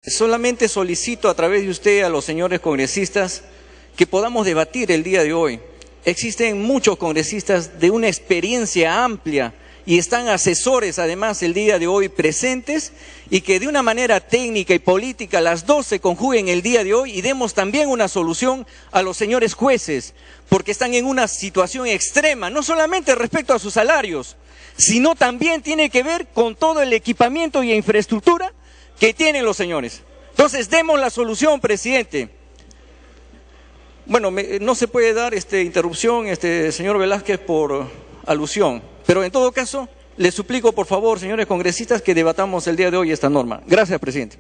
Solamente solicito a través de usted a los señores congresistas que podamos debatir el día de hoy. Existen muchos congresistas de una experiencia amplia y están asesores además el día de hoy presentes, y que de una manera técnica y política las dos se conjuguen el día de hoy y demos también una solución a los señores jueces, porque están en una situación extrema, no solamente respecto a sus salarios, sino también tiene que ver con todo el equipamiento y infraestructura que tienen los señores. Entonces, demos la solución, presidente. Bueno, no se puede dar interrupción, señor Velázquez, por alusión, pero en todo caso, les suplico, por favor, señores congresistas, que debatamos el día de hoy esta norma. Gracias, presidente.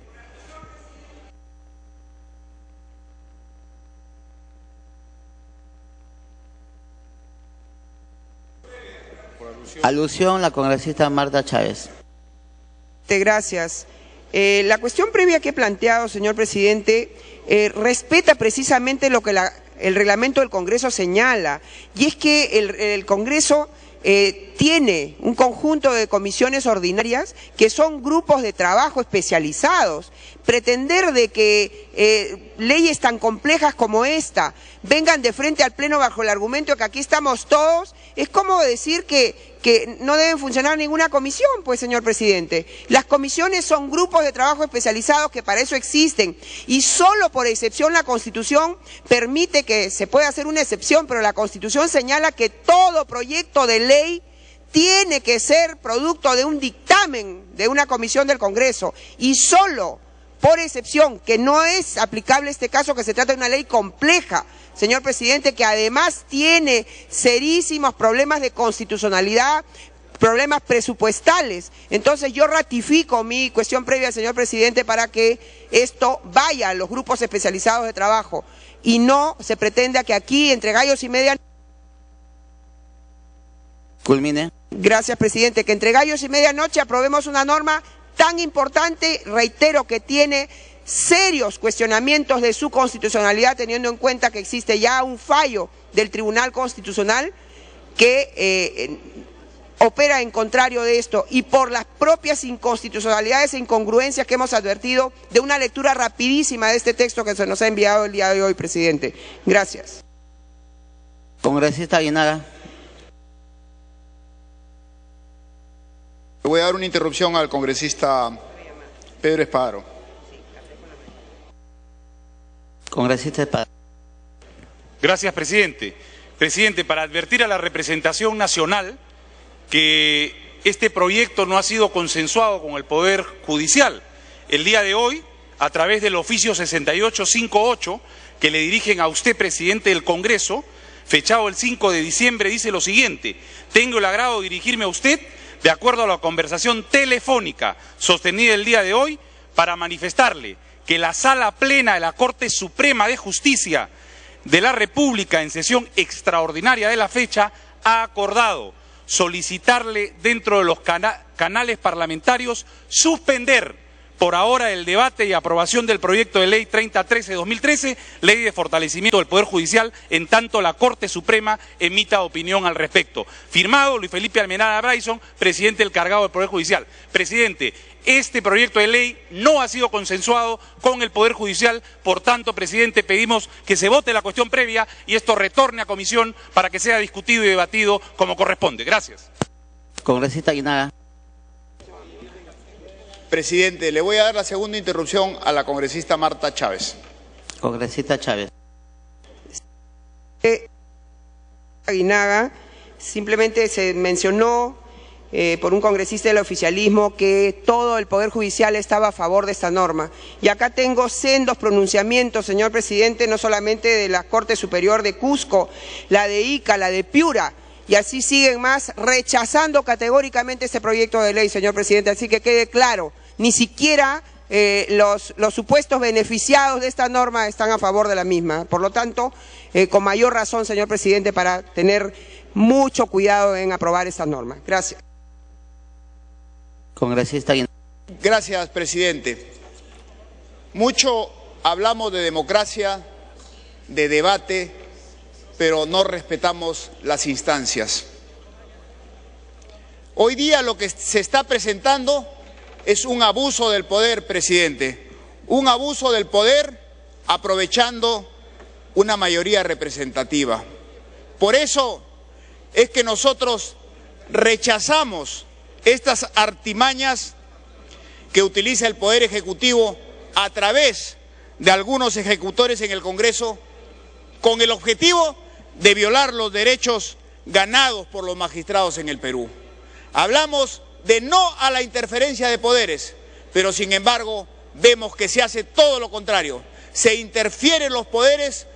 Alusión, la congresista Marta Chávez. Gracias. La cuestión previa que he planteado, señor presidente, respeta precisamente lo que el reglamento del Congreso señala, y es que el Congreso tiene un conjunto de comisiones ordinarias que son grupos de trabajo especializados. Pretender de que leyes tan complejas como esta vengan de frente al Pleno bajo el argumento de que aquí estamos todos, es como decir que no deben funcionar ninguna comisión, pues, señor presidente. Las comisiones son grupos de trabajo especializados que para eso existen, y solo por excepción la Constitución permite que se pueda hacer una excepción, pero la Constitución señala que todo proyecto de ley tiene que ser producto de un dictamen de una comisión del Congreso, y solo por excepción, que no es aplicable este caso, que se trata de una ley compleja, señor presidente, que además tiene serísimos problemas de constitucionalidad, problemas presupuestales. Entonces yo ratifico mi cuestión previa, señor presidente, para que esto vaya a los grupos especializados de trabajo y no se pretenda que aquí, entre gallos y media... Culmine. Gracias, presidente. Que entre gallos y medianoche aprobemos una norma tan importante, reitero, que tiene serios cuestionamientos de su constitucionalidad, teniendo en cuenta que existe ya un fallo del Tribunal Constitucional que opera en contrario de esto, y por las propias inconstitucionalidades e incongruencias que hemos advertido de una lectura rapidísima de este texto que se nos ha enviado el día de hoy, presidente. Gracias. Congresista Aguinaga. Le voy a dar una interrupción al congresista Pedro Espadaro. Congresista Espadaro. Gracias, presidente. Presidente, para advertir a la representación nacional que este proyecto no ha sido consensuado con el Poder Judicial. El día de hoy, a través del oficio 6858, que le dirigen a usted, presidente del Congreso, fechado el 5 de diciembre, dice lo siguiente: tengo el agrado de dirigirme a usted de acuerdo a la conversación telefónica sostenida el día de hoy para manifestarle que la Sala Plena de la Corte Suprema de Justicia de la República, en sesión extraordinaria de la fecha, ha acordado solicitarle dentro de los canales parlamentarios suspender por ahora el debate y aprobación del proyecto de ley 3013-2013, ley de fortalecimiento del Poder Judicial, en tanto la Corte Suprema emita opinión al respecto. Firmado Luis Felipe Almenara Bryson, presidente del cargado del Poder Judicial. Presidente, este proyecto de ley no ha sido consensuado con el Poder Judicial, por tanto, presidente, pedimos que se vote la cuestión previa y esto retorne a comisión para que sea discutido y debatido como corresponde. Gracias. Congresista Aguinaga. Presidente, le voy a dar la segunda interrupción a la congresista Marta Chávez. Congresista Chávez. Aguinaga, simplemente se mencionó por un congresista del oficialismo que todo el Poder Judicial estaba a favor de esta norma. Y acá tengo sendos pronunciamientos, señor presidente, no solamente de la Corte Superior de Cusco, la de Ica, la de Piura, y así siguen más, rechazando categóricamente este proyecto de ley, señor presidente. Así que quede claro, ni siquiera los supuestos beneficiados de esta norma están a favor de la misma. Por lo tanto, con mayor razón, señor presidente, para tener mucho cuidado en aprobar esta norma. Gracias. Congresista Aguinaga. Gracias, presidente. Mucho hablamos de democracia, de debate, pero no respetamos las instancias. Hoy día lo que se está presentando es un abuso del poder, presidente, un abuso del poder aprovechando una mayoría representativa. Por eso es que nosotros rechazamos estas artimañas que utiliza el Poder Ejecutivo a través de algunos ejecutores en el Congreso con el objetivo de violar los derechos ganados por los magistrados en el Perú. Hablamos de no a la interferencia de poderes, pero sin embargo vemos que se hace todo lo contrario. Se interfieren los poderes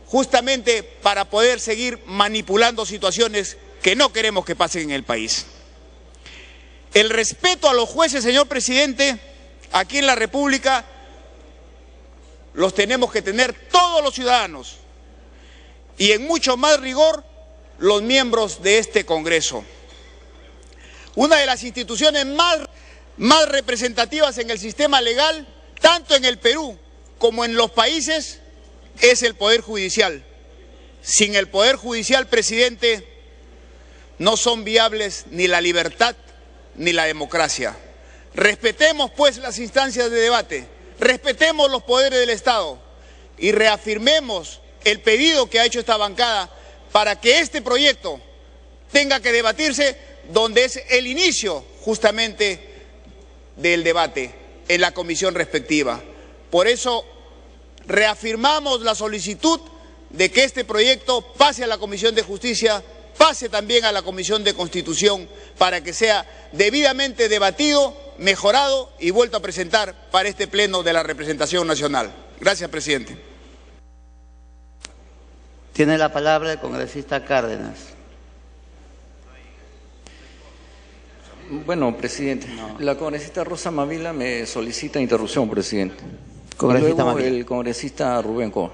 justamente para poder seguir manipulando situaciones que no queremos que pasen en el país. El respeto a los jueces, señor presidente, aquí en la República los tenemos que tener todos los ciudadanos y en mucho más rigor los miembros de este Congreso. Una de las instituciones más representativas en el sistema legal, tanto en el Perú como en los países, es el Poder Judicial. Sin el Poder Judicial, presidente, no son viables ni la libertad ni la democracia. Respetemos pues las instancias de debate, respetemos los poderes del Estado y reafirmemos el pedido que ha hecho esta bancada para que este proyecto tenga que debatirse donde es el inicio justamente del debate, en la comisión respectiva. Por eso reafirmamos la solicitud de que este proyecto pase a la Comisión de Justicia, pase también a la Comisión de Constitución, para que sea debidamente debatido, mejorado y vuelto a presentar para este Pleno de la Representación Nacional. Gracias, presidente. Tiene la palabra el congresista Cárdenas. Bueno, presidente, la congresista Rosa Mavila me solicita interrupción, presidente. Congresista Luego Mavila. el congresista Rubén Coa.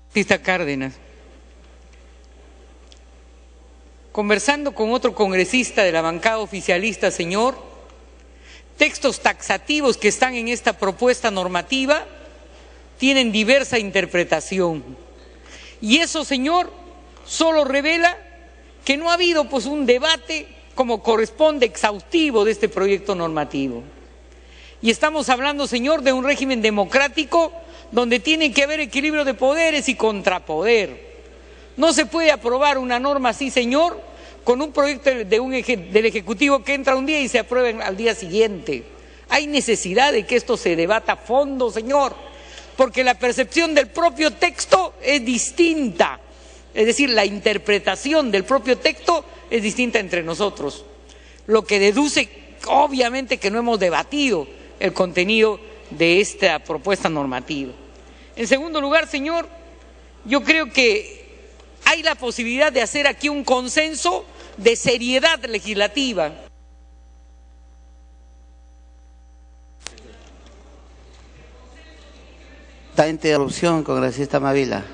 Congresista Cárdenas, conversando con otro congresista de la bancada oficialista, señor, textos taxativos que están en esta propuesta normativa tienen diversa interpretación. Y eso, señor, solo revela que no ha habido pues un debate como corresponde exhaustivo de este proyecto normativo. Y estamos hablando, señor, de un régimen democrático donde tiene que haber equilibrio de poderes y contrapoder. No se puede aprobar una norma así, señor, con un proyecto del Ejecutivo que entra un día y se aprueba al día siguiente. Hay necesidad de que esto se debata a fondo, señor, porque la percepción del propio texto es distinta. Es decir, la interpretación del propio texto es distinta entre nosotros, lo que deduce obviamente que no hemos debatido el contenido de esta propuesta normativa. En segundo lugar, señor, yo creo que hay la posibilidad de hacer aquí un consenso de seriedad legislativa. Está interrupción, congresista Mavila.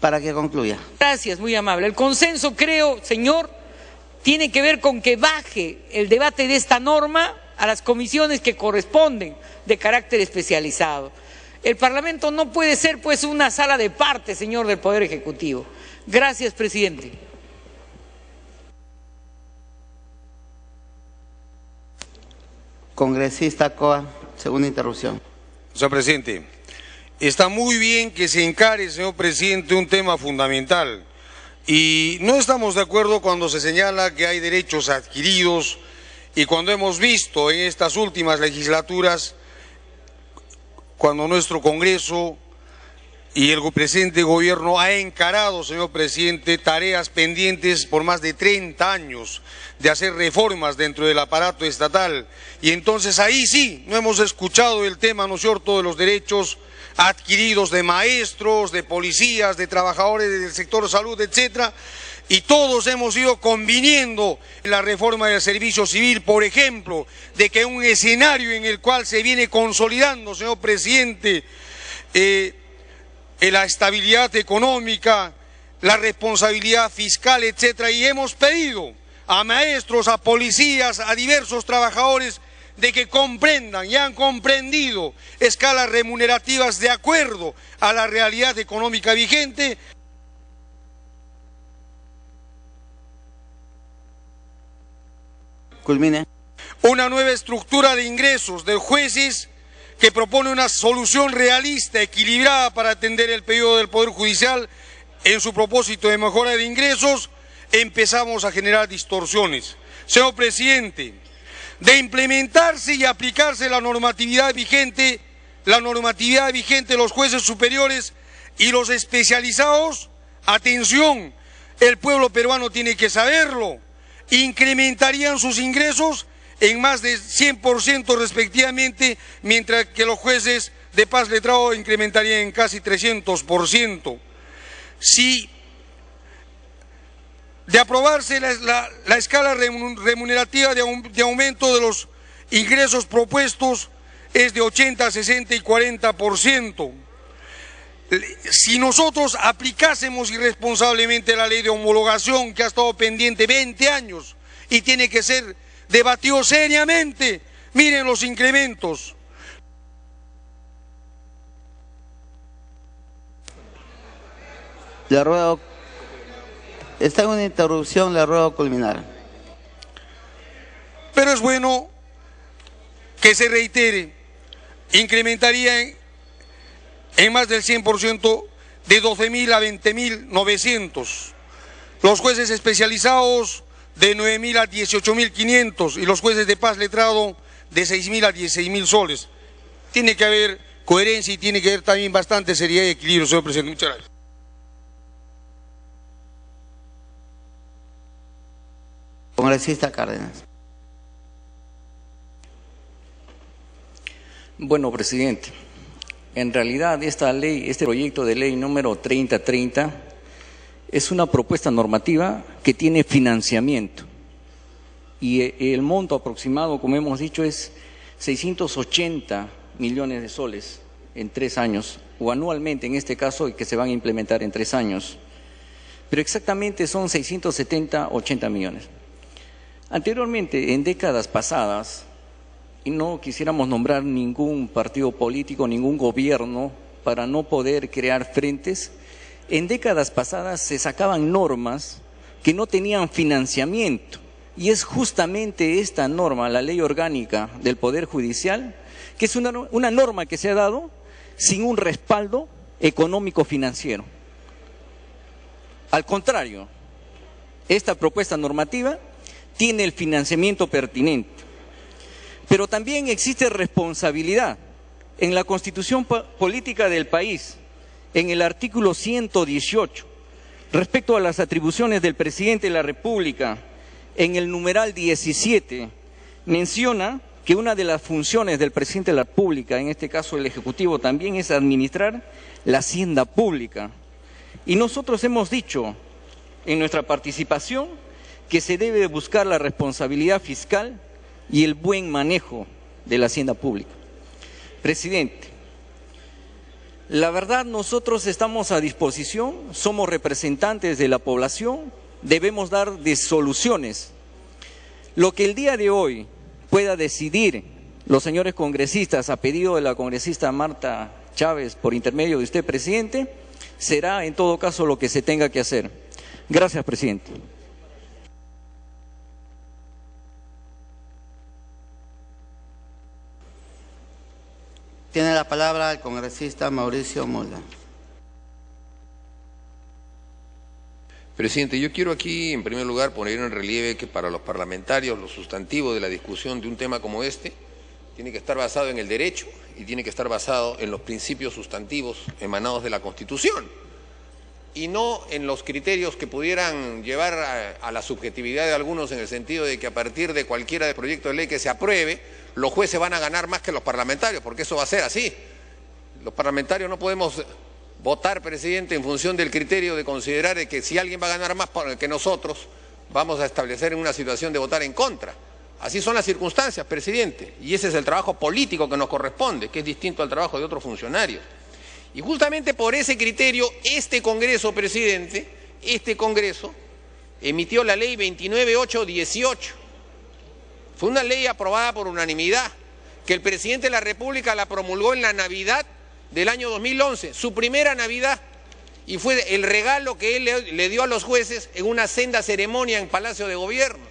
Para que concluya. Gracias, muy amable. El consenso, creo, señor, tiene que ver con que baje el debate de esta norma a las comisiones que corresponden de carácter especializado. El Parlamento no puede ser pues una sala de parte, señor, del Poder Ejecutivo. Gracias, presidente. Congresista Coa, segunda interrupción. Señor presidente, está muy bien que se encare, señor presidente, un tema fundamental. Y no estamos de acuerdo cuando se señala que hay derechos adquiridos y cuando hemos visto en estas últimas legislaturas, cuando nuestro Congreso y el presente gobierno ha encarado, señor presidente, tareas pendientes por más de 30 años de hacer reformas dentro del aparato estatal. Y entonces ahí sí, no hemos escuchado el tema, ¿no es cierto?, de los derechos adquiridos de maestros, de policías, de trabajadores del sector salud, etcétera, y todos hemos ido conviniendo en la reforma del servicio civil, por ejemplo, de que un escenario en el cual se viene consolidando, señor presidente, la estabilidad económica, la responsabilidad fiscal, etcétera, y hemos pedido a maestros, a policías, a diversos trabajadores de que comprendan y han comprendido escalas remunerativas de acuerdo a la realidad económica vigente. Culmine. Una nueva estructura de ingresos de jueces que propone una solución realista, equilibrada para atender el pedido del Poder Judicial en su propósito de mejora de ingresos, empezamos a generar distorsiones. Señor presidente, de implementarse y aplicarse la normatividad vigente los jueces superiores y los especializados, atención, el pueblo peruano tiene que saberlo, incrementarían sus ingresos en más de 100% respectivamente, mientras que los jueces de paz letrado incrementarían en casi 300%. Si de aprobarse la escala remunerativa de aumento de los ingresos propuestos es de 80, 60 y 40%. Si nosotros aplicásemos irresponsablemente la ley de homologación que ha estado pendiente 20 años y tiene que ser debatido seriamente, miren los incrementos. Le ruego, está en una interrupción, le ruego culminar. Pero es bueno que se reitere, incrementaría en más del 100% de 12.000 a 20.900. Los jueces especializados de 9.000 a 18.500 y los jueces de paz letrado de 6.000 a 16.000 soles. Tiene que haber coherencia y tiene que haber también bastante seriedad y equilibrio, señor presidente. Muchas gracias. Congresista Cárdenas. Bueno, presidente, en realidad esta ley, este proyecto de ley número 3030 es una propuesta normativa que tiene financiamiento y el monto aproximado, como hemos dicho, es 680 millones de soles en 3 años, o anualmente en este caso, y que se van a implementar en 3 años. Pero exactamente son 670, 80 millones. Anteriormente, en décadas pasadas, y no quisiéramos nombrar ningún partido político, ningún gobierno, para no poder crear frentes, en décadas pasadas se sacaban normas que no tenían financiamiento, y es justamente esta norma, la Ley Orgánica del Poder Judicial, que es una norma que se ha dado sin un respaldo económico-financiero. Al contrario, esta propuesta normativa tiene el financiamiento pertinente, pero también existe responsabilidad. En la Constitución Política del país, en el artículo 118, respecto a las atribuciones del Presidente de la República, en el numeral 17, menciona que una de las funciones del Presidente de la República, en este caso el Ejecutivo, también es administrar la hacienda pública. Y nosotros hemos dicho en nuestra participación que se debe buscar la responsabilidad fiscal y el buen manejo de la hacienda pública. Presidente, la verdad nosotros estamos a disposición, somos representantes de la población, debemos dar de soluciones. Lo que el día de hoy pueda decidir los señores congresistas a pedido de la congresista Marta Chávez por intermedio de usted, presidente, será en todo caso lo que se tenga que hacer. Gracias, presidente. Tiene la palabra el congresista Mauricio Mola. Presidente, yo quiero aquí, en primer lugar, poner en relieve que para los parlamentarios lo sustantivo de la discusión de un tema como este tiene que estar basado en el derecho y tiene que estar basado en los principios sustantivos emanados de la Constitución y no en los criterios que pudieran llevar a la subjetividad de algunos, en el sentido de que a partir de cualquiera de proyectos de ley que se apruebe, los jueces van a ganar más que los parlamentarios, porque eso va a ser así. Los parlamentarios no podemos votar, presidente, en función del criterio de considerar que si alguien va a ganar más que nosotros, vamos a establecer en una situación de votar en contra. Así son las circunstancias, presidente, y ese es el trabajo político que nos corresponde, que es distinto al trabajo de otros funcionarios. Y justamente por ese criterio, este Congreso, presidente, este Congreso emitió la ley 29818. Fue una ley aprobada por unanimidad, que el presidente de la República la promulgó en la Navidad del año 2011, su primera Navidad, y fue el regalo que él le dio a los jueces en una senda ceremonia en Palacio de Gobierno.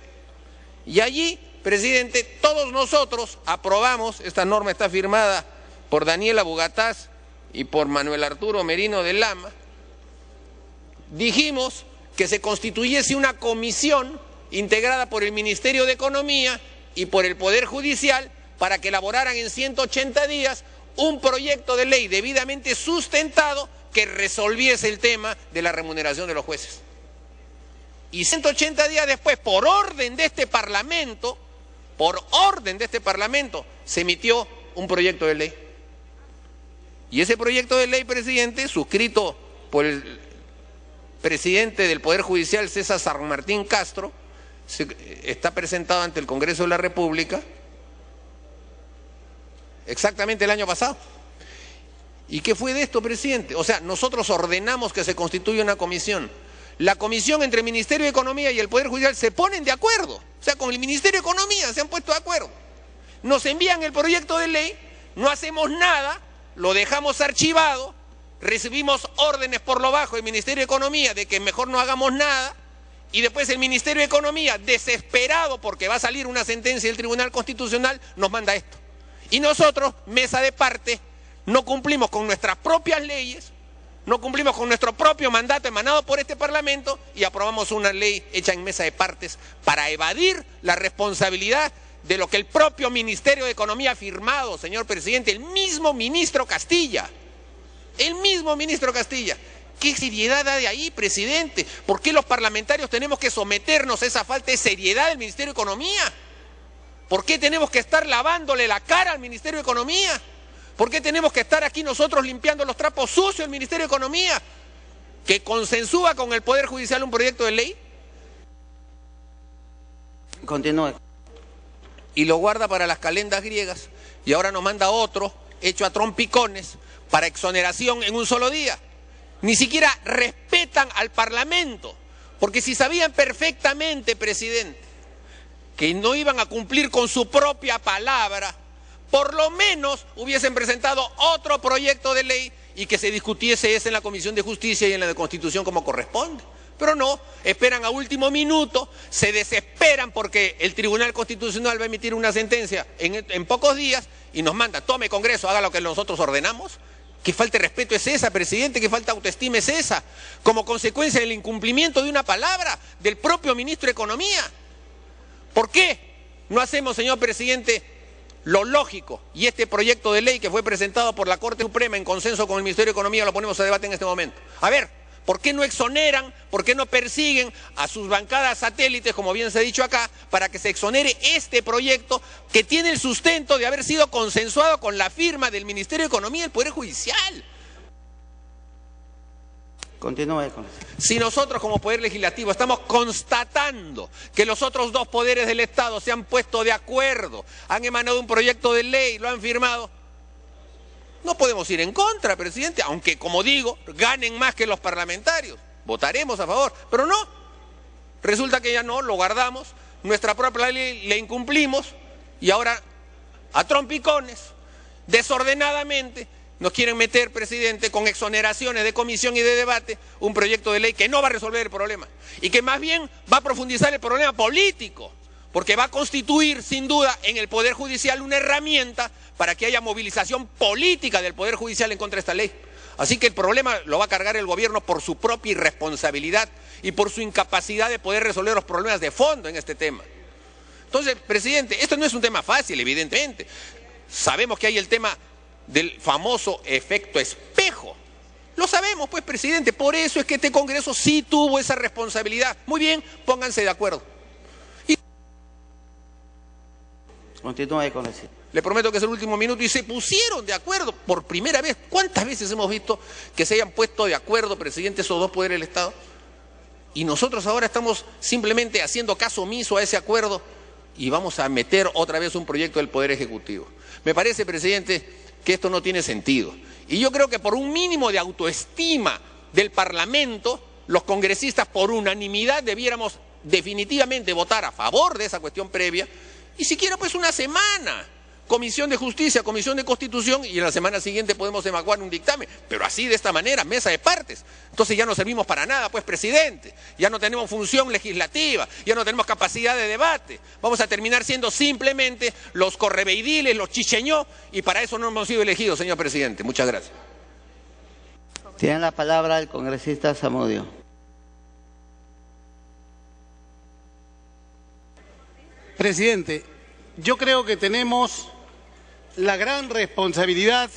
Y allí presidente, todos nosotros aprobamos, esta norma está firmada por Daniela Bugatás y por Manuel Arturo Merino de Lama, dijimos que se constituyese una comisión integrada por el Ministerio de Economía y por el Poder Judicial para que elaboraran en 180 días un proyecto de ley debidamente sustentado que resolviese el tema de la remuneración de los jueces. Y 180 días después, por orden de este Parlamento, se emitió un proyecto de ley. Y ese proyecto de ley, presidente, suscrito por el presidente del Poder Judicial, César San Martín Castro, está presentado ante el Congreso de la República exactamente el año pasado. ¿Y qué fue de esto, presidente? O sea, nosotros ordenamos que se constituya una comisión. La comisión entre el Ministerio de Economía y el Poder Judicial se ponen de acuerdo. O sea, con el Ministerio de Economía se han puesto de acuerdo. Nos envían el proyecto de ley, no hacemos nada, lo dejamos archivado, recibimos órdenes por lo bajo del Ministerio de Economía de que mejor no hagamos nada, y después el Ministerio de Economía, desesperado porque va a salir una sentencia del Tribunal Constitucional, nos manda esto. Y nosotros, mesa de parte, no cumplimos con nuestras propias leyes, no cumplimos con nuestro propio mandato emanado por este Parlamento y aprobamos una ley hecha en mesa de partes para evadir la responsabilidad de lo que el propio Ministerio de Economía ha firmado, señor presidente, el mismo ministro Castilla. ¿Qué seriedad hay ahí, presidente? ¿Por qué los parlamentarios tenemos que someternos a esa falta de seriedad del Ministerio de Economía? ¿Por qué tenemos que estar lavándole la cara al Ministerio de Economía? ¿Por qué tenemos que estar aquí nosotros limpiando los trapos sucios del Ministerio de Economía, que consensúa con el Poder Judicial un proyecto de ley? Continúe. Y lo guarda para las calendas griegas, y ahora nos manda otro, hecho a trompicones, para exoneración en un solo día. Ni siquiera respetan al Parlamento, porque si sabían perfectamente, presidente, que no iban a cumplir con su propia palabra, por lo menos hubiesen presentado otro proyecto de ley y que se discutiese ese en la Comisión de Justicia y en la de Constitución como corresponde. Pero no, esperan a último minuto, se desesperan porque el Tribunal Constitucional va a emitir una sentencia en pocos días y nos manda, tome Congreso, haga lo que nosotros ordenamos. ¿Qué falta de respeto es esa, presidente? ¿Qué falta de autoestima es esa? Como consecuencia del incumplimiento de una palabra del propio ministro de Economía. ¿Por qué no hacemos, señor presidente, lo lógico? Y este proyecto de ley que fue presentado por la Corte Suprema en consenso con el Ministerio de Economía lo ponemos a debate en este momento. A ver, ¿por qué no exoneran, por qué no persiguen a sus bancadas satélites, como bien se ha dicho acá, para que se exonere este proyecto que tiene el sustento de haber sido consensuado con la firma del Ministerio de Economía y el Poder Judicial? Continúe con eso. Si nosotros como Poder Legislativo estamos constatando que los otros dos poderes del Estado se han puesto de acuerdo, han emanado un proyecto de ley, lo han firmado, no podemos ir en contra, presidente, aunque, como digo, ganen más que los parlamentarios. Votaremos a favor, pero no. Resulta que ya no, lo guardamos, nuestra propia ley la incumplimos y ahora, a trompicones, desordenadamente, nos quieren meter, presidente, con exoneraciones de comisión y de debate, un proyecto de ley que no va a resolver el problema y que más bien va a profundizar el problema político, porque va a constituir, sin duda, en el Poder Judicial una herramienta para que haya movilización política del Poder Judicial en contra de esta ley. Así que el problema lo va a cargar el gobierno por su propia irresponsabilidad y por su incapacidad de poder resolver los problemas de fondo en este tema. Entonces, presidente, esto no es un tema fácil, evidentemente. Sabemos que hay el tema del famoso efecto espejo. Lo sabemos, pues, presidente. Por eso es que este Congreso sí tuvo esa responsabilidad. Muy bien, pónganse de acuerdo. Continúe con eso. Le prometo que es el último minuto y se pusieron de acuerdo por primera vez. ¿Cuántas veces hemos visto que se hayan puesto de acuerdo, presidente, esos dos poderes del Estado? Y nosotros ahora estamos simplemente haciendo caso omiso a ese acuerdo y vamos a meter otra vez un proyecto del Poder Ejecutivo. Me parece, presidente, que esto no tiene sentido. Y yo creo que por un mínimo de autoestima del Parlamento, los congresistas por unanimidad debiéramos definitivamente votar a favor de esa cuestión previa y siquiera pues una semana Comisión de Justicia, Comisión de Constitución, y en la semana siguiente podemos evacuar un dictamen, pero así, de esta manera, mesa de partes. Entonces ya no servimos para nada, pues, presidente. Ya no tenemos función legislativa, ya no tenemos capacidad de debate. Vamos a terminar siendo simplemente los correveidiles, los chicheñó, y para eso no hemos sido elegidos, señor presidente. Muchas gracias. Tiene la palabra el congresista Zamudio. Presidente, yo creo que tenemos la gran responsabilidad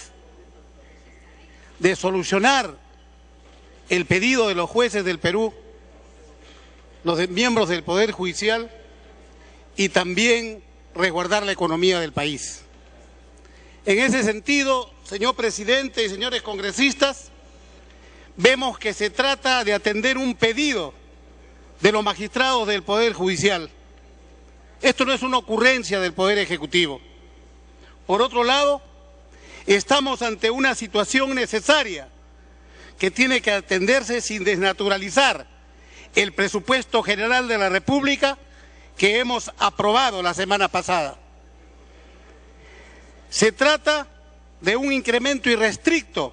de solucionar el pedido de los jueces del Perú, los miembros del Poder Judicial, y también resguardar la economía del país. En ese sentido, señor presidente y señores congresistas, vemos que se trata de atender un pedido de los magistrados del Poder Judicial. Esto no es una ocurrencia del Poder Ejecutivo. Por otro lado, estamos ante una situación necesaria que tiene que atenderse sin desnaturalizar el presupuesto general de la República que hemos aprobado la semana pasada. Se trata de un incremento irrestricto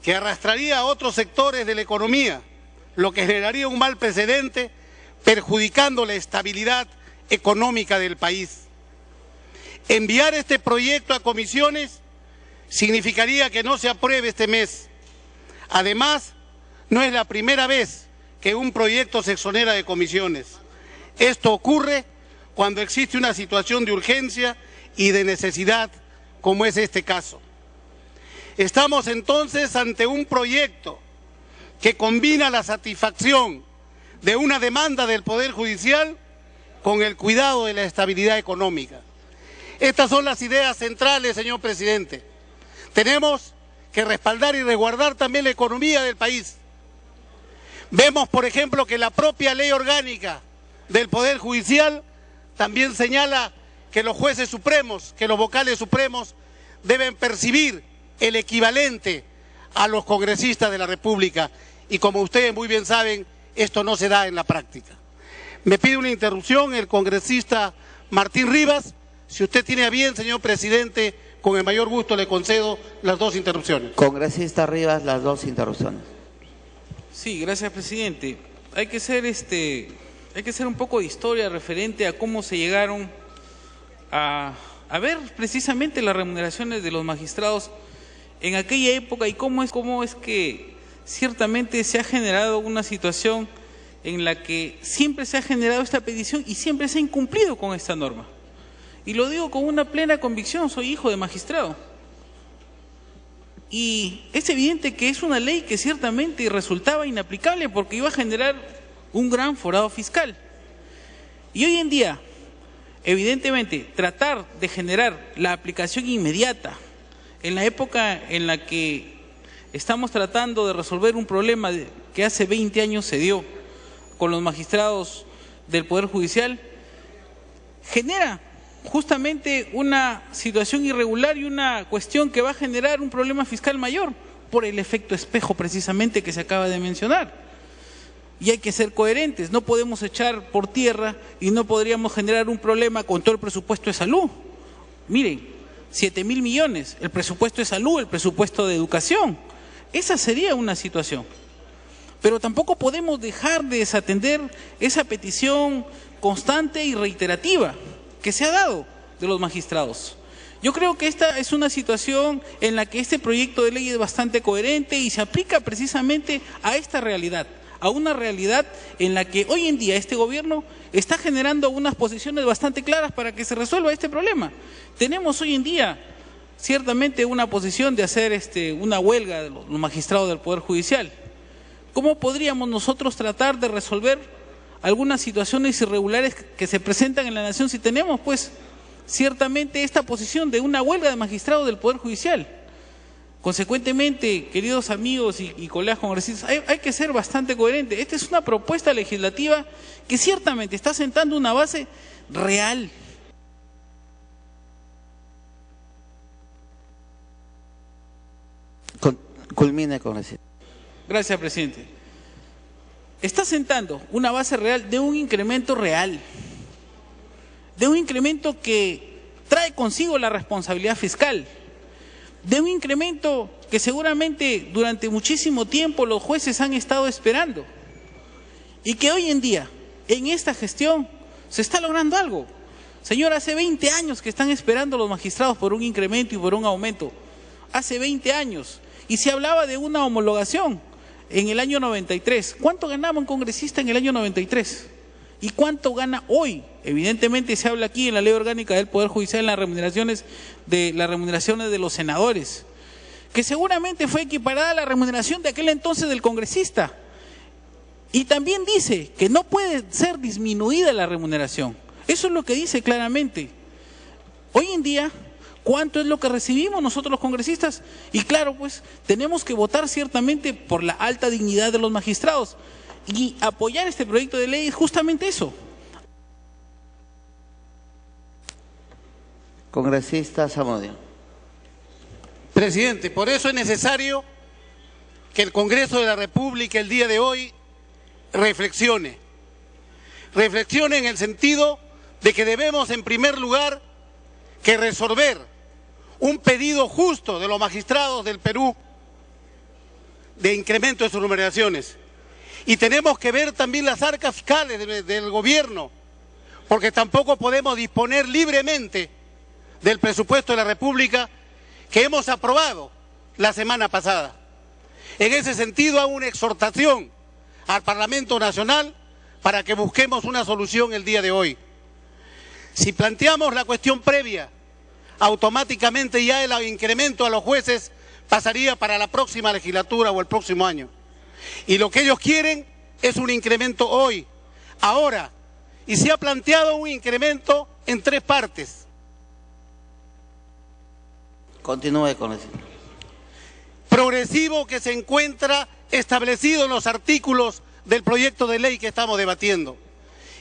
que arrastraría a otros sectores de la economía, lo que generaría un mal precedente, perjudicando la estabilidad económica del país. Enviar este proyecto a comisiones significaría que no se apruebe este mes. Además, no es la primera vez que un proyecto se exonera de comisiones. Esto ocurre cuando existe una situación de urgencia y de necesidad, como es este caso. Estamos entonces ante un proyecto que combina la satisfacción de una demanda del Poder Judicial con el cuidado de la estabilidad económica. Estas son las ideas centrales, señor presidente. Tenemos que respaldar y resguardar también la economía del país. Vemos, por ejemplo, que la propia ley orgánica del Poder Judicial también señala que los jueces supremos, que los vocales supremos deben percibir el equivalente a los congresistas de la República. Y como ustedes muy bien saben, esto no se da en la práctica. Me pide una interrupción el congresista Martín Rivas. Si usted tiene a bien, señor presidente, con el mayor gusto le concedo las dos interrupciones. Congresista Rivas, las dos interrupciones. Sí, gracias, presidente. Hay que hacer un poco de historia referente a cómo se llegaron a ver precisamente las remuneraciones de los magistrados en aquella época y cómo es que ciertamente se ha generado una situación en la que siempre se ha generado esta petición y siempre se ha incumplido con esta norma. Y lo digo con una plena convicción, soy hijo de magistrado. Y es evidente que es una ley que ciertamente resultaba inaplicable porque iba a generar un gran forado fiscal. Y hoy en día, evidentemente, tratar de generar la aplicación inmediata en la época en la que estamos tratando de resolver un problema que hace 20 años se dio con los magistrados del Poder Judicial, genera justamente una situación irregular y una cuestión que va a generar un problema fiscal mayor por el efecto espejo precisamente que se acaba de mencionar. Y hay que ser coherentes, no podemos echar por tierra y no podríamos generar un problema con todo el presupuesto de salud. Miren, 7.000 millones, el presupuesto de salud, el presupuesto de educación. Esa sería una situación. Pero tampoco podemos dejar de desatender esa petición constante y reiterativa que se ha dado de los magistrados. Yo creo que esta es una situación en la que este proyecto de ley es bastante coherente y se aplica precisamente a esta realidad, a una realidad en la que hoy en día este gobierno está generando unas posiciones bastante claras para que se resuelva este problema. Tenemos hoy en día ciertamente una posición de hacer una huelga de los magistrados del Poder Judicial. ¿Cómo podríamos nosotros tratar de resolver algunas situaciones irregulares que se presentan en la nación si tenemos, pues, ciertamente esta posición de una huelga de magistrados del Poder Judicial? Consecuentemente, queridos amigos y colegas congresistas, hay que ser bastante coherente. Esta es una propuesta legislativa que ciertamente está sentando una base real. Culmine, congresista. Gracias, presidente. Está sentando una base real de un incremento real, de un incremento que trae consigo la responsabilidad fiscal de un incremento que seguramente durante muchísimo tiempo los jueces han estado esperando y que hoy en día, en esta gestión, se está logrando algo. Señor, hace 20 años que están esperando los magistrados por un incremento y por un aumento. Hace 20 años. Y se hablaba de una homologación en el año 93. ¿Cuánto ganaba un congresista en el año 93? ¿Y cuánto gana hoy? Evidentemente se habla aquí en la Ley Orgánica del Poder Judicial en las remuneraciones de los senadores, que seguramente fue equiparada a la remuneración de aquel entonces del congresista. Y también dice que no puede ser disminuida la remuneración. Eso es lo que dice claramente. Hoy en día, ¿cuánto es lo que recibimos nosotros los congresistas? Y claro, pues tenemos que votar ciertamente por la alta dignidad de los magistrados. Y apoyar este proyecto de ley es justamente eso. Congresista Zamudio. Presidente, por eso es necesario que el Congreso de la República el día de hoy reflexione. Reflexione en el sentido de que debemos, en primer lugar, que resolver un pedido justo de los magistrados del Perú de incremento de sus remuneraciones. Y tenemos que ver también las arcas fiscales del gobierno, porque tampoco podemos disponer libremente del presupuesto de la República que hemos aprobado la semana pasada. En ese sentido, hago una exhortación al Parlamento Nacional para que busquemos una solución el día de hoy. Si planteamos la cuestión previa, automáticamente ya el incremento a los jueces pasaría para la próxima legislatura o el próximo año. Y lo que ellos quieren es un incremento hoy, ahora, y se ha planteado un incremento en 3 partes. Continúe con eso. Progresivo, que se encuentra establecido en los artículos del proyecto de ley que estamos debatiendo.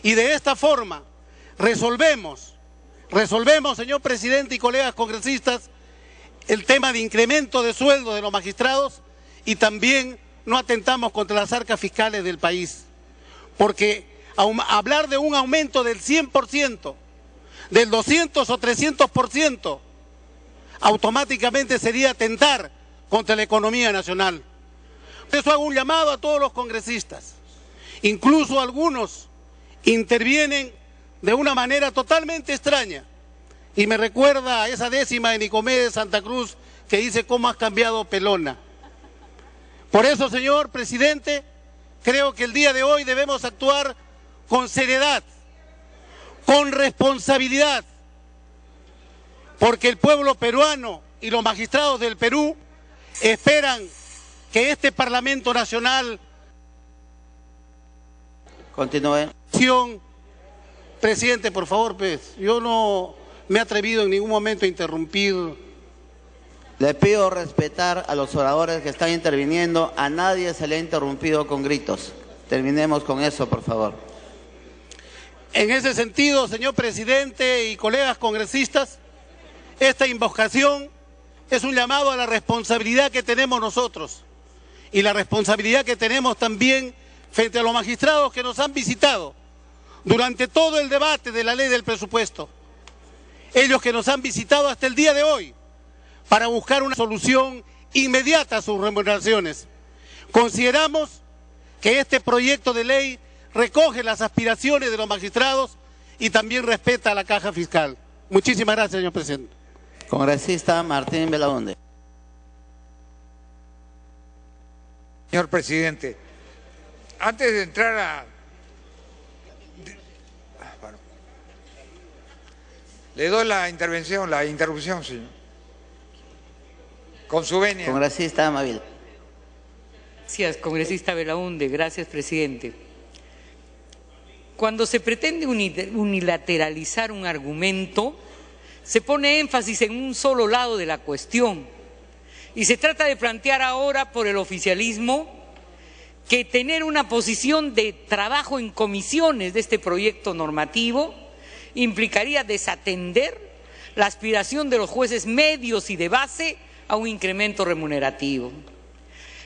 Y de esta forma resolvemos, señor presidente y colegas congresistas, el tema de incremento de sueldo de los magistrados y también no atentamos contra las arcas fiscales del país. Porque hablar de un aumento del 100%, del 200 o 300%, automáticamente sería atentar contra la economía nacional. Por eso hago un llamado a todos los congresistas. Incluso algunos intervienen de una manera totalmente extraña. Y me recuerda a esa décima de Nicomé de Santa Cruz que dice cómo has cambiado pelona. Por eso, señor presidente, creo que el día de hoy debemos actuar con seriedad, con responsabilidad, porque el pueblo peruano y los magistrados del Perú esperan que este Parlamento Nacional... Continúe. Presidente, por favor, pues, yo no me he atrevido en ningún momento a interrumpir. Le pido respetar a los oradores que están interviniendo. A nadie se le ha interrumpido con gritos. Terminemos con eso, por favor. En ese sentido, señor presidente y colegas congresistas, esta invocación es un llamado a la responsabilidad que tenemos nosotros y la responsabilidad que tenemos también frente a los magistrados que nos han visitado durante todo el debate de la ley del presupuesto. Ellos que nos han visitado hasta el día de hoy para buscar una solución inmediata a sus remuneraciones. Consideramos que este proyecto de ley recoge las aspiraciones de los magistrados y también respeta la caja fiscal. Muchísimas gracias, señor presidente. Congresista Martín Belaunde. Señor presidente, antes de entrar a... Le doy la interrupción, señor. Con su venia. Congresista Amabile. Gracias, congresista Belaunde. Gracias, presidente. Cuando se pretende unilateralizar un argumento, se pone énfasis en un solo lado de la cuestión. Y se trata de plantear ahora por el oficialismo que tener una posición de trabajo en comisiones de este proyecto normativo implicaría desatender la aspiración de los jueces medios y de base a un incremento remunerativo.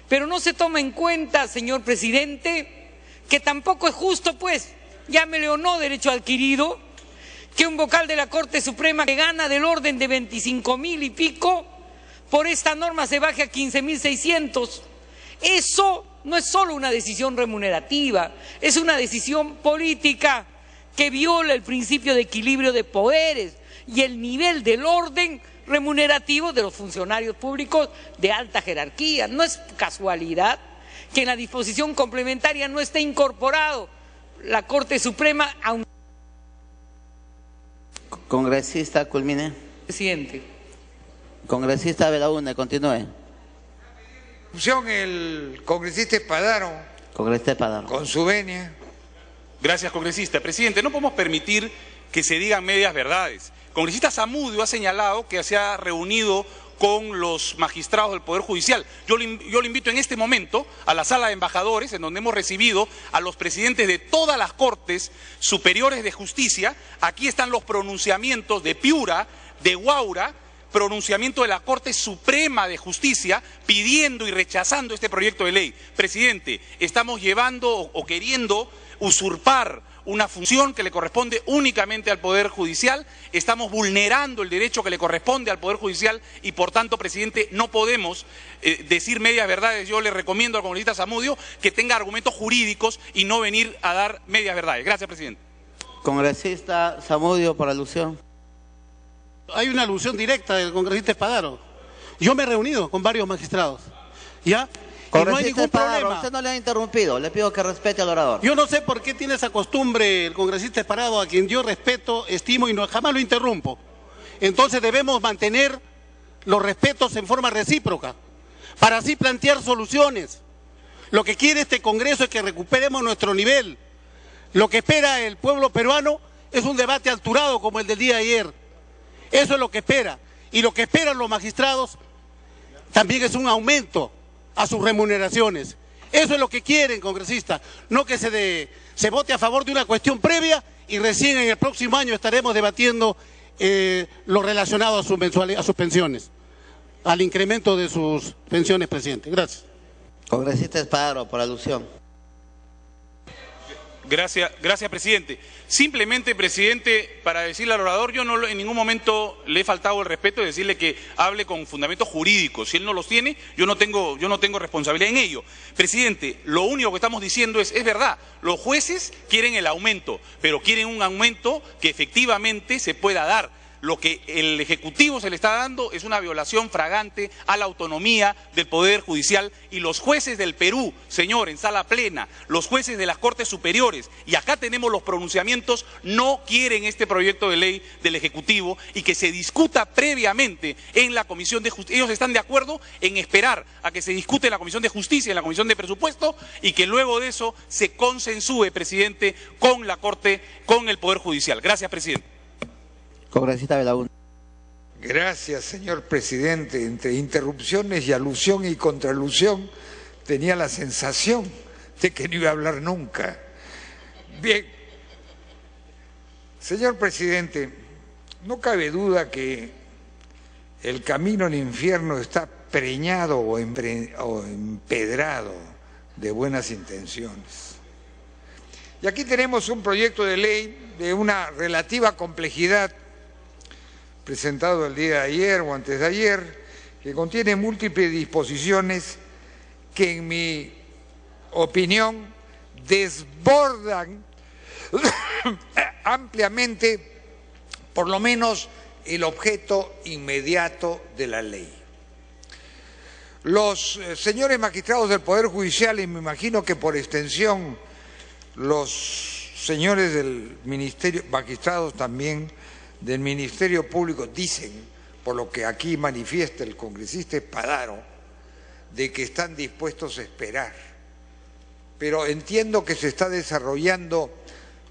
Pero no se toma en cuenta, señor presidente, que tampoco es justo, pues, llámele o no derecho adquirido, que un vocal de la Corte Suprema que gana del orden de 25.000 y pico, por esta norma se baje a 15.600. Eso no es solo una decisión remunerativa, es una decisión política que viola el principio de equilibrio de poderes y el nivel del orden remunerativo de los funcionarios públicos de alta jerarquía. No es casualidad que en la disposición complementaria no esté incorporado la Corte Suprema a un... Congresista, culmine. Presidente. Congresista Belaúnde, continúe. El congresista Espadaro, Congresista Espadaro. con su venia. Gracias, congresista. Presidente, no podemos permitir que se digan medias verdades. El congresista Zamudio ha señalado que se ha reunido con los magistrados del Poder Judicial. Yo le invito en este momento a la sala de embajadores, en donde hemos recibido a los presidentes de todas las Cortes Superiores de Justicia. Aquí están los pronunciamientos de Piura, de Huaura, pronunciamiento de la Corte Suprema de Justicia pidiendo y rechazando este proyecto de ley. Presidente, estamos llevando o queriendo usurpar una función que le corresponde únicamente al Poder Judicial, estamos vulnerando el derecho que le corresponde al Poder Judicial y por tanto, presidente, no podemos decir medias verdades. Yo le recomiendo al congresista Zamudio que tenga argumentos jurídicos y no venir a dar medias verdades. Gracias, presidente. Congresista Zamudio, por alusión. Hay una alusión directa del congresista Espadaro. Yo me he reunido con varios magistrados, ¿ya? Y no hay ningún Espadaro, problema. usted no le ha interrumpido, le pido que respete al orador. Yo no sé por qué tiene esa costumbre el congresista Espadaro, a quien yo respeto, estimo y no, jamás lo interrumpo. Entonces debemos mantener los respetos en forma recíproca, para así plantear soluciones. Lo que quiere este Congreso es que recuperemos nuestro nivel. Lo que espera el pueblo peruano es un debate alturado como el del día de ayer. Eso es lo que espera. Y lo que esperan los magistrados también es un aumento a sus remuneraciones. Eso es lo que quieren, congresistas. No que se vote a favor de una cuestión previa y recién en el próximo año estaremos debatiendo lo relacionado a sus pensiones, al incremento de sus pensiones, presidente. Gracias. Congresista Espadaro, por alusión. Gracias, presidente. Simplemente, presidente, para decirle al orador, yo no en ningún momento le he faltado el respeto de decirle que hable con fundamentos jurídicos. Si él no los tiene, yo no tengo responsabilidad en ello. Presidente, lo único que estamos diciendo es verdad, los jueces quieren el aumento, pero quieren un aumento que efectivamente se pueda dar. Lo que el Ejecutivo se le está dando es una violación fragante a la autonomía del Poder Judicial y los jueces del Perú, señor, en sala plena, los jueces de las Cortes Superiores, y acá tenemos los pronunciamientos, no quieren este proyecto de ley del Ejecutivo y que se discuta previamente en la Comisión de Justicia. Ellos están de acuerdo en esperar a que se discute en la Comisión de Justicia, en la Comisión de Presupuesto, y que luego de eso se consensúe, presidente, con la Corte, con el Poder Judicial. Gracias, presidente. Congresista Belaúnde. Gracias, señor presidente. Entre interrupciones y alusión y contraalusión tenía la sensación de que no iba a hablar nunca. Bien, señor presidente, no cabe duda que el camino al infierno está preñado o empedrado de buenas intenciones. Y aquí tenemos un proyecto de ley de una relativa complejidad presentado el día de ayer o antes de ayer, que contiene múltiples disposiciones que en mi opinión desbordan ampliamente por lo menos el objeto inmediato de la ley. Los señores magistrados del Poder Judicial, y me imagino que por extensión los señores del Ministerio, magistrados también del Ministerio Público, dicen, por lo que aquí manifiesta el congresista Espadaro, de que están dispuestos a esperar. Pero entiendo que se está desarrollando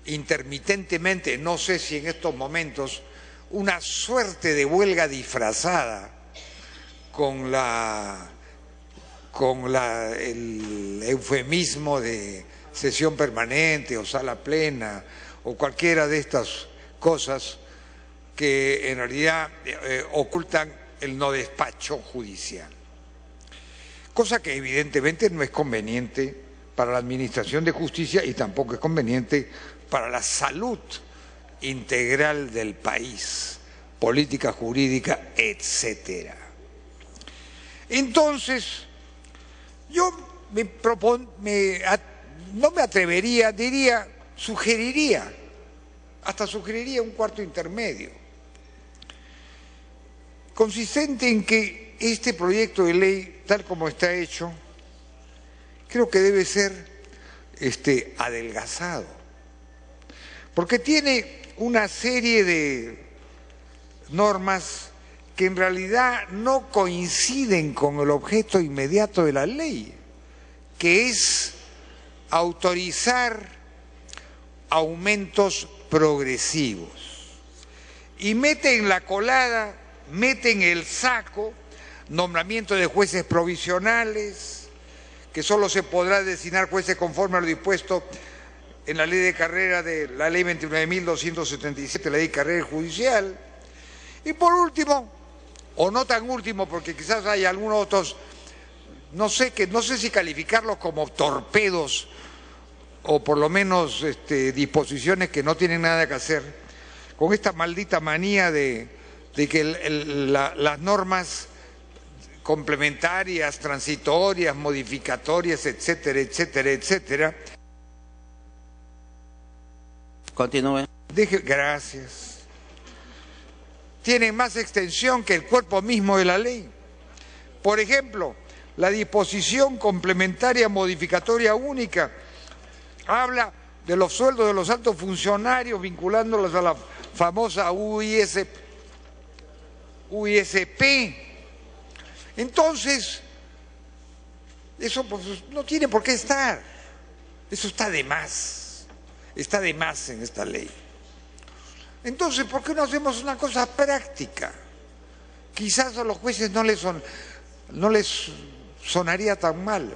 intermitentemente, no sé si en estos momentos, una suerte de huelga disfrazada con el eufemismo de sesión permanente o sala plena o cualquiera de estas cosas que en realidad ocultan el no despacho judicial. Cosa que evidentemente no es conveniente para la administración de justicia y tampoco es conveniente para la salud integral del país, política jurídica, etcétera. Entonces, yo no me atrevería, sugeriría un cuarto intermedio, consistente en que este proyecto de ley, tal como está hecho, creo que debe ser adelgazado, porque tiene una serie de normas que en realidad no coinciden con el objeto inmediato de la ley, que es autorizar aumentos progresivos. Y mete en la colada, mete en el saco nombramiento de jueces provisionales, que solo se podrá designar jueces conforme a lo dispuesto en la ley de carrera de la ley 29.277, la ley de carrera judicial. Y por último, o no tan último, porque quizás hay algunos otros, no sé si calificarlos como torpedos o por lo menos disposiciones que no tienen nada que hacer, con esta maldita manía de que las normas complementarias, transitorias, modificatorias, etcétera, etcétera, etcétera. Continúe. Gracias. Tienen más extensión que el cuerpo mismo de la ley. Por ejemplo, la disposición complementaria modificatoria única habla de los sueldos de los altos funcionarios vinculándolos a la famosa UISP. Entonces, eso pues, no tiene por qué estar. Eso está de más en esta ley. Entonces, ¿por qué no hacemos una cosa práctica? Quizás a los jueces no les sonaría tan mal,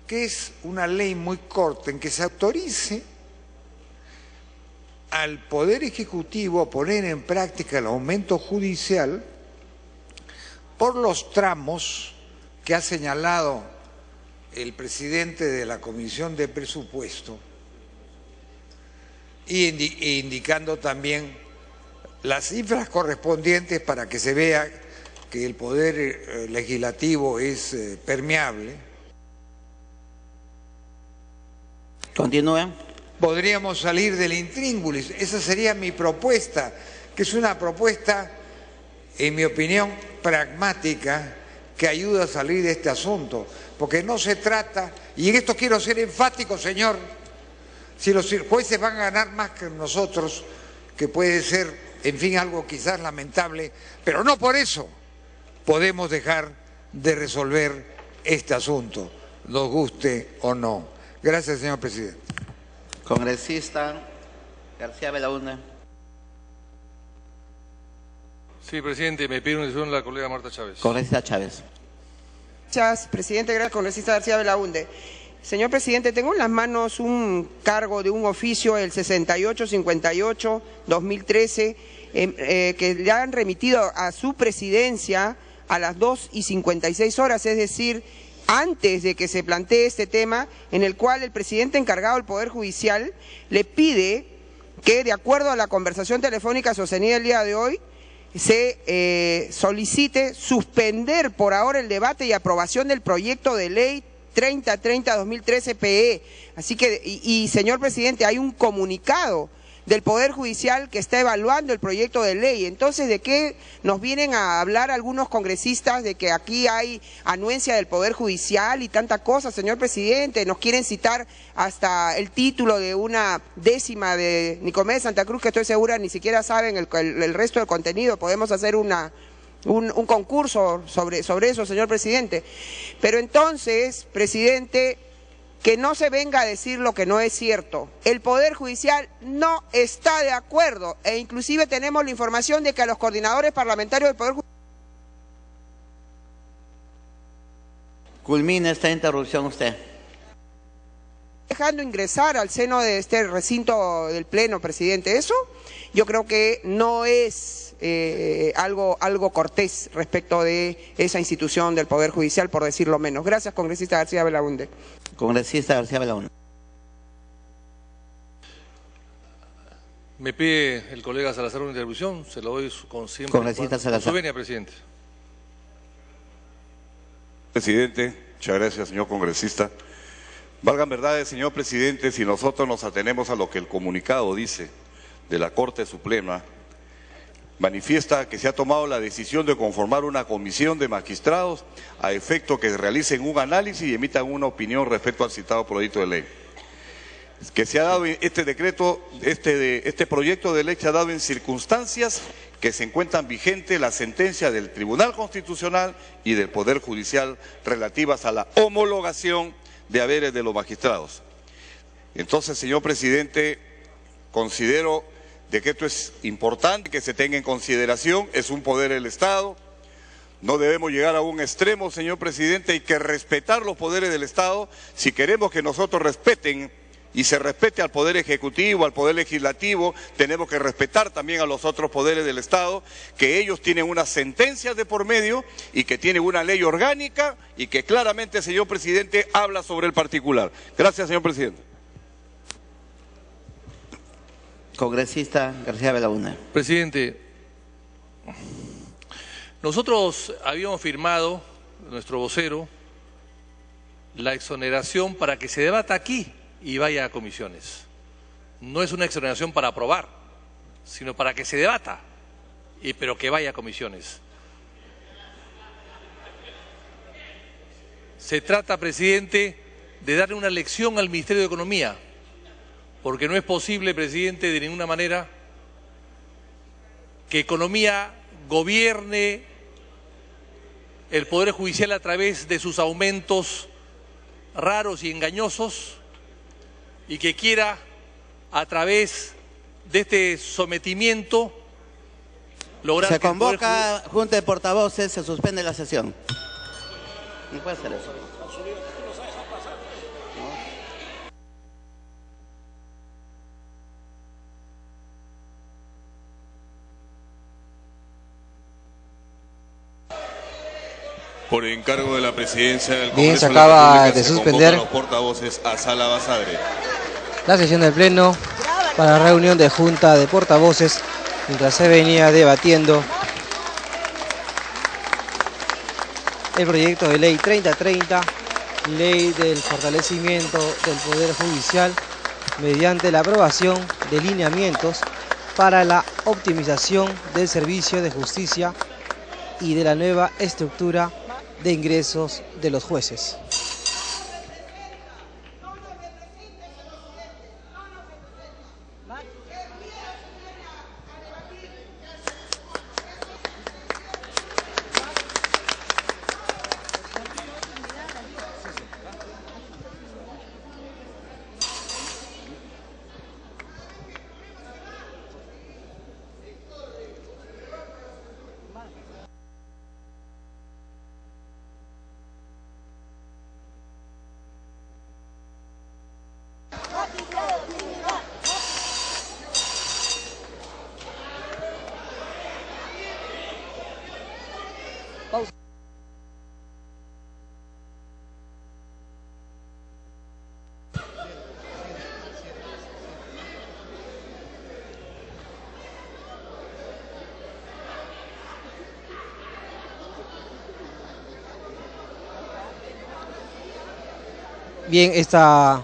que es una ley muy corta en que se autorice al Poder Ejecutivo a poner en práctica el aumento judicial por los tramos que ha señalado el presidente de la Comisión de Presupuesto e indicando también las cifras correspondientes para que se vea que el Poder Legislativo es permeable. Continúen. Podríamos salir del intríngulis. Esa sería mi propuesta, que es una propuesta, en mi opinión, pragmática, que ayuda a salir de este asunto. Porque no se trata, y en esto quiero ser enfático, señor, si los jueces van a ganar más que nosotros, que puede ser, en fin, algo quizás lamentable, pero no por eso podemos dejar de resolver este asunto, nos guste o no. Gracias, señor presidente. Congresista García Belaúnde. Sí, presidente, me pide una decisión la colega Marta Chávez. Congresista Chávez. Gracias, presidente. Gracias, congresista García Belaúnde. Señor presidente, tengo en las manos un cargo de un oficio, el 6858-2013, que le han remitido a su presidencia a las 2:56, es decir, antes de que se plantee este tema, en el cual el presidente encargado del Poder Judicial le pide que, de acuerdo a la conversación telefónica sostenida el día de hoy, se solicite suspender por ahora el debate y aprobación del proyecto de ley 3030-2013 PE. Así que, señor presidente, hay un comunicado del Poder Judicial que está evaluando el proyecto de ley. Entonces, ¿de qué nos vienen a hablar algunos congresistas de que aquí hay anuencia del Poder Judicial y tanta cosa, señor presidente? Nos quieren citar hasta el título de una décima de Nicomedes Santa Cruz, que estoy segura ni siquiera saben el resto del contenido. Podemos hacer un concurso sobre eso, señor presidente. Pero entonces, presidente, que no se venga a decir lo que no es cierto. El Poder Judicial no está de acuerdo e inclusive tenemos la información de que a los coordinadores parlamentarios del Poder Judicial... Culmine esta interrupción usted. Dejando ingresar al seno de este recinto del Pleno, presidente. Eso yo creo que no es algo cortés respecto de esa institución del Poder Judicial, por decirlo menos. Gracias, congresista García Belaúnde. Congresista García Belaúnde. Me pide el colega Salazar una intervención, se lo doy con siempre. Congresista Salazar. Con su venia, presidente. Presidente, muchas gracias, señor congresista. Valgan verdades, señor presidente, si nosotros nos atenemos a lo que el comunicado dice de la Corte Suprema, manifiesta que se ha tomado la decisión de conformar una comisión de magistrados a efecto que realicen un análisis y emitan una opinión respecto al citado proyecto de ley. Que se ha dado este decreto, este proyecto de ley se ha dado en circunstancias que se encuentran vigentes la sentencia del Tribunal Constitucional y del Poder Judicial relativas a la homologación de haberes de los magistrados. Entonces, señor presidente, considero de que esto es importante que se tenga en consideración, es un poder del Estado, no debemos llegar a un extremo, señor presidente, hay que respetar los poderes del Estado. Si queremos que nosotros respeten y se respete al Poder Ejecutivo, al Poder Legislativo, tenemos que respetar también a los otros poderes del Estado, que ellos tienen unas sentencias de por medio y que tienen una ley orgánica y que claramente, señor presidente, habla sobre el particular. Gracias, señor presidente. Congresista García Belaúnde. Presidente, nosotros habíamos firmado, nuestro vocero, la exoneración para que se debata aquí y vaya a comisiones. No es una exoneración para aprobar, sino para que se debata, pero que vaya a comisiones. Se trata, presidente, de darle una lección al Ministerio de Economía, porque no es posible, presidente, de ninguna manera que Economía gobierne el Poder Judicial a través de sus aumentos raros y engañosos y que quiera, a través de este sometimiento, lograr... Se convoca Junta de Portavoces, se suspende la sesión. No puede ser eso. Por encargo de la presidencia del Bien, Congreso se acaba de de suspender a los portavoces a Sala Basadre. La sesión del Pleno para la reunión de Junta de Portavoces, mientras se venía debatiendo el proyecto de ley 3030, ley del fortalecimiento del Poder Judicial mediante la aprobación de lineamientos para la optimización del servicio de justicia y de la nueva estructura de ingresos de los jueces. Bien, esta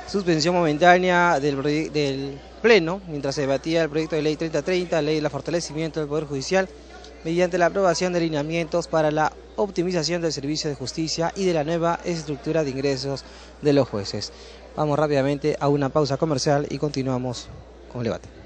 suspensión momentánea del Pleno, mientras se debatía el proyecto de ley 3030, ley del fortalecimiento del Poder Judicial, mediante la aprobación de lineamientos para la optimización del servicio de justicia y de la nueva estructura de ingresos de los jueces. Vamos rápidamente a una pausa comercial y continuamos con el debate.